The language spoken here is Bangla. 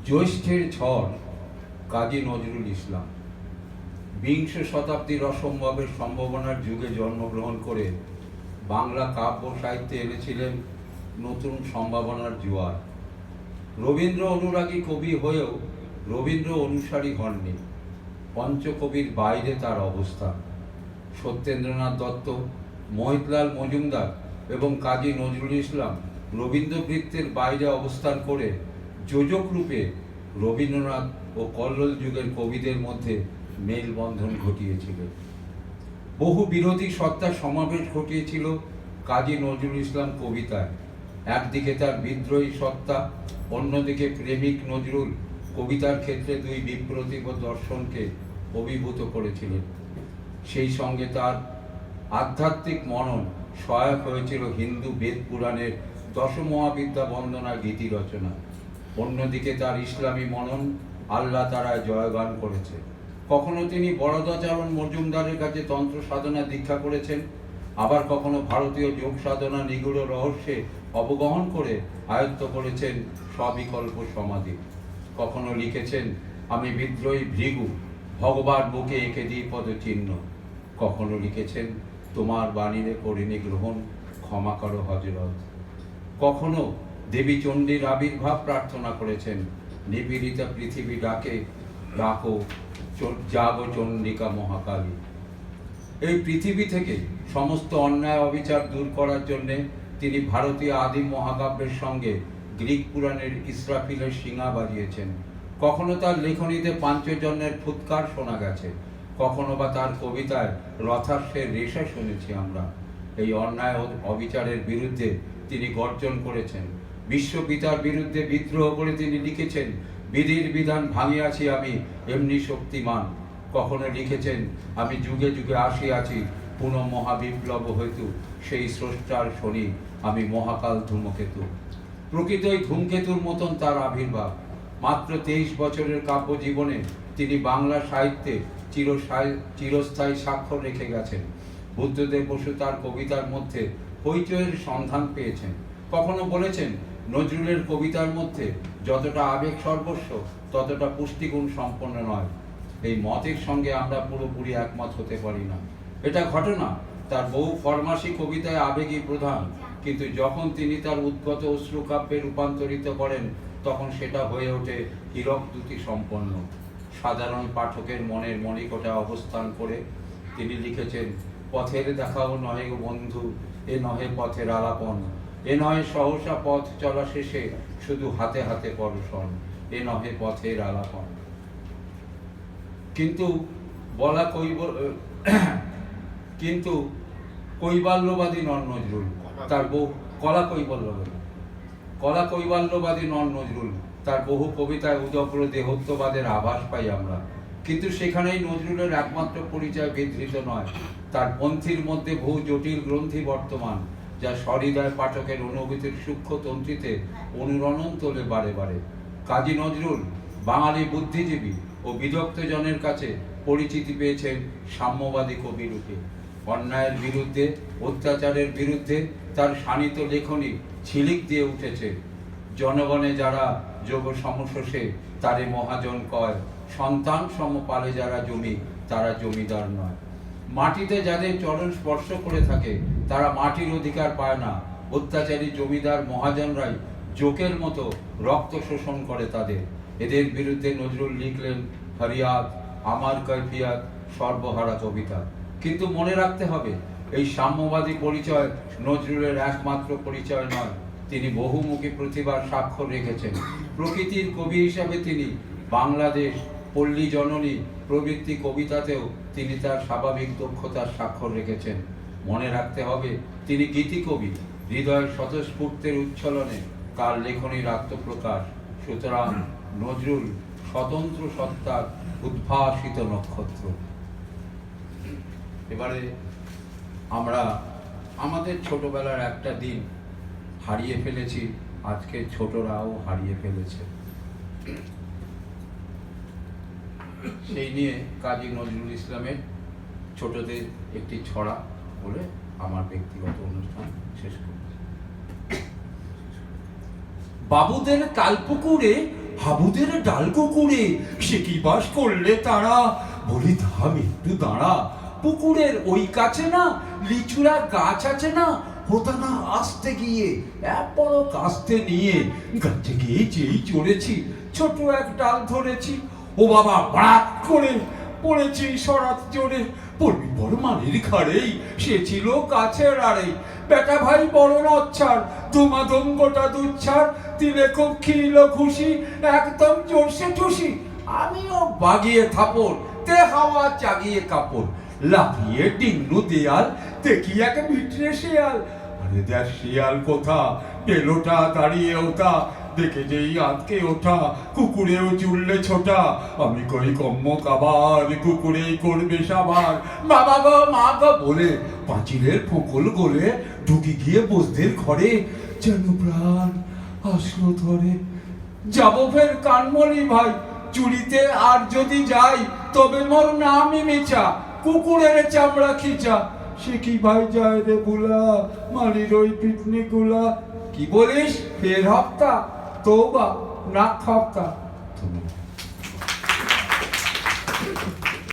জ্যৈষ্ঠের ঝড় কাজী নজরুল ইসলাম বিংশ শতাব্দীর অসম্ভবের সম্ভাবনার যুগে জন্মগ্রহণ করে বাংলা কাব্য সাহিত্যে এনেছিলেন নতুন সম্ভাবনার জোয়ার। রবীন্দ্র অনুরাগী কবি হয়েও রবীন্দ্র অনুসারী হননি। পঞ্চকবির বাইরে তার অবস্থান। সত্যেন্দ্রনাথ দত্ত, মহিতলাল মজুমদার এবং কাজী নজরুল ইসলাম রবীন্দ্রবৃত্তের বাইরে অবস্থান করে যোজক রূপে রবীন্দ্রনাথ ও কল্লোল যুগের কবিদের মধ্যে মেলবন্ধন ঘটিয়েছিলেন। বহু বিরোধী সত্তার সমাবেশ ঘটিয়েছিল কাজী নজরুল ইসলাম কবিতায়। একদিকে তার বিদ্রোহী সত্তা, অন্যদিকে প্রেমিক নজরুল কবিতার ক্ষেত্রে দুই বিপ্রতিভ দর্শনকে অভিভূত করেছিলেন। সেই সঙ্গে তার আধ্যাত্মিক মনন সহায়ক হয়েছিল হিন্দু বেদ পুরাণের দশমহাবিদ্যা বন্দনা গীতি রচনা। অন্যদিকে তার ইসলামী মনন আল্লাহ তারায় জয়গান করেছে। কখনো তিনি বরদাচরণ মজুমদারের কাছে তন্ত্র সাধনা দীক্ষা করেছেন, আবার কখনো ভারতীয় যোগ সাধনা নিগূঢ় রহস্যে অবগহন করে আয়ত্ত করেছেন সবিকল্প সমাধি। কখনো লিখেছেন, আমি বিদ্রোহী ভৃগু, ভগবান বুকে এঁকে দিই পদচিহ্ন। কখনো লিখেছেন, তোমার বাণীরে করিনি গ্রহণ, ক্ষমা করো হযরত। কখনো দেবী চণ্ডীর আবির্ভাব প্রার্থনা করেছেন, নিপীড়িতা পৃথিবী ডাকে, ডাকো জাগো চণ্ডিকা মহাকালী। এই পৃথিবী থেকে সমস্ত অন্যায় অবিচার দূর করার জন্য তিনি ভারতীয় আদিম মহাকাব্যের সঙ্গে গ্রিক পুরাণের ইসরাফিলের শিঙা বাজিয়েছেন। কখনো তার লেখনীতে পাঞ্চজন্যের ফুৎকার শোনা গেছে, কখনো বা তার কবিতায় রথাস্যের রেশা শুনেছি আমরা। এই অন্যায় অবিচারের বিরুদ্ধে তিনি গর্জন করেছেন। বিশ্বপিতার বিরুদ্ধে বিদ্রোহ করে তিনি লিখেছেন, বিধির বিধান ভাঙিয়াছি আমি এমনি শক্তিমান। কখনো লিখেছেন, আমি যুগে যুগে আসিয়াছি পুনঃ মহাবিপ্লব হইতু, সেই স্রষ্টার শনি আমি মহাকাল ধূমকেতু। প্রকৃতই ধূমকেতুর মতন তার আবির্ভাব। মাত্র 23 বছরের কাব্য জীবনে তিনি বাংলা সাহিত্যে চিরস্থায়ী স্বাক্ষর রেখে গেছেন। বুদ্ধদেব বসু তার কবিতার মধ্যে হইচইয়ের সন্ধান পেয়েছেন। কখনো বলেছেন, নজরুলের কবিতার মধ্যে যতটা আবেগ সর্বস্ব ততটা পুষ্টিগুণ সম্পন্ন নয়। এই মতের সঙ্গে আমরা পুরোপুরি একমত হতে পারি না। এটা ঘটনা, তার বহু ফরমাসি কবিতায় আবেগই প্রধান, কিন্তু যখন তিনি তার উদ্গত অশ্রুকাব্যে রূপান্তরিত করেন তখন সেটা হয়ে ওঠে হীরকদ্যুতি সম্পন্ন। সাধারণ পাঠকের মনের মণিকোঠায় অবস্থান করে তিনি লিখেছেন, পথের দেখাও নহে গো বন্ধু, এ নহে পথের আলাপন, এ নহে সহসা পথ চলা শেষে শুধু হাতে হাতে পরশন, এ নহে পথের আলাপন। কিন্তু কৈবাল্যবাদী নন নজরুল, তার বহু কৈবাল্যবাদী নন নজরুল, তার বহু কবিতায় উদগ্র দেহত্ববাদের আভাস পাই আমরা। কিন্তু সেখানেই নজরুলের একমাত্র পরিচয় বিধৃত নয়। তার পন্থীর মধ্যে বহু জটিল গ্রন্থি বর্তমান, যা সহৃদয় পাঠকের অনুভূতির সূক্ষ্ম তন্ত্রীতে অনুরণন তোলে বারে বারে। কাজী নজরুল বাঙালি বুদ্ধিজীবী ও বিদগ্ধ জনের কাছে পরিচিতি পেয়েছেন সাম্যবাদী কবি রূপে। অন্যায়ের বিরুদ্ধে, অত্যাচারের বিরুদ্ধে তার শানিত লেখনী ঝিলিক দিয়ে উঠেছে। জনগণে যারা যোগ সমশোষে তারে মহাজন কয়, সন্তান সম পালে যারা জমি তারা জমিদার নয়। মাটিতে যাদের চরণ স্পর্শ করে থাকে তারা মাটির অধিকার পায় না। অত্যাচারী জমিদার মহাজনরাই জোকের মতো রক্ত শোষণ করে তাদের। এদের বিরুদ্ধে নজরুল লিখলেন ফরিয়াদ, আমার কৈফিয়াত, সর্বহারা কবিতা। কিন্তু মনে রাখতে হবে, এই সাম্যবাদী পরিচয় নজরুলের একমাত্র পরিচয় নয়। তিনি বহুমুখী প্রতিভার স্বাক্ষর রেখেছেন। প্রকৃতির কবি হিসাবে তিনি বাংলাদেশ, পল্লী জননী প্রভৃতি কবিতাতেও তিনি তার স্বাভাবিক দক্ষতার স্বাক্ষর রেখেছেন। মনে রাখতে হবে, তিনি গীতিকবি, হৃদয়ের স্বতঃস্ফূর্তের উচ্ছলনে কার লেখনীর আত্মপ্রকাশ। সুতরাং নজরুল স্বতন্ত্র সত্তার উদ্ভাসিত নক্ষত্র। এবারে আমরা আমাদের ছোটবেলার একটা দিন হারিয়ে ফেলেছি, আজকে ছোটরাও হারিয়ে ফেলেছে। সেই নিয়ে কাজী নজরুল ইসলামের ছোটদের একটি ছড়া বলে আমার ব্যক্তিগত অনুষ্ঠান শেষ করছি। বাবুদের তালপুকুরে হাবুদের ডাল কুকুরে সে কি বাস করলে তারা। বলি থাম একটু দাঁড়া, পুকুরের ওই কাছে না লিচুরা গাছ আছে না, ওটা না আসতে গিয়ে এক বড় কাস্তে নিয়ে গাছে গিয়ে যেই চড়েছি ছোট এক ডাল ধরেছি, ও বাবা বাড়াক করে পড়েছি সরাত জোরে। পড়বি বড় মানের ঘাড়েই সে ছিল গাছের আড়ে, বেটা ভাই বড় নচ্ছার ধুমাধুম গোটা দুচ্ছার, দিলে খুব খিল খুশি একদম জোরসে ঠুসি। আমিও বাগিয়ে থাপড় তে হাওয়া জাগিয়ে কাপড়, লাফিয়ে ডিঙ্গু দেয়াল দেখি এক ভিটরে শিয়াল। আরে দেখ শিয়াল কোথা, পেলোটা দাঁড়িয়ে ওটা, দেখে যেই আটকে ওঠা কুকুরেও চুললে ছোটা। আমি কই কম্মক আবার কুকুরেই করবে সাবার, বাবা গো মা গো বলে পাঁচিলের ফোকল গলে ঢুকি গিয়ে বসদের ঘরে। যেন প্রাণ আসলো ধরে, যাবো ফের কানমনি ভাই চুরিতে, আর যদি যাই তবে মোর নামই মেচা, কুকুরের চামড়া খিচা। সে কি ভাই যায় রে বুলা, মালির ওই পিকনিক গুলা। কি বলিস ফের হপ্তা, তৌবা নাক হপ্তা।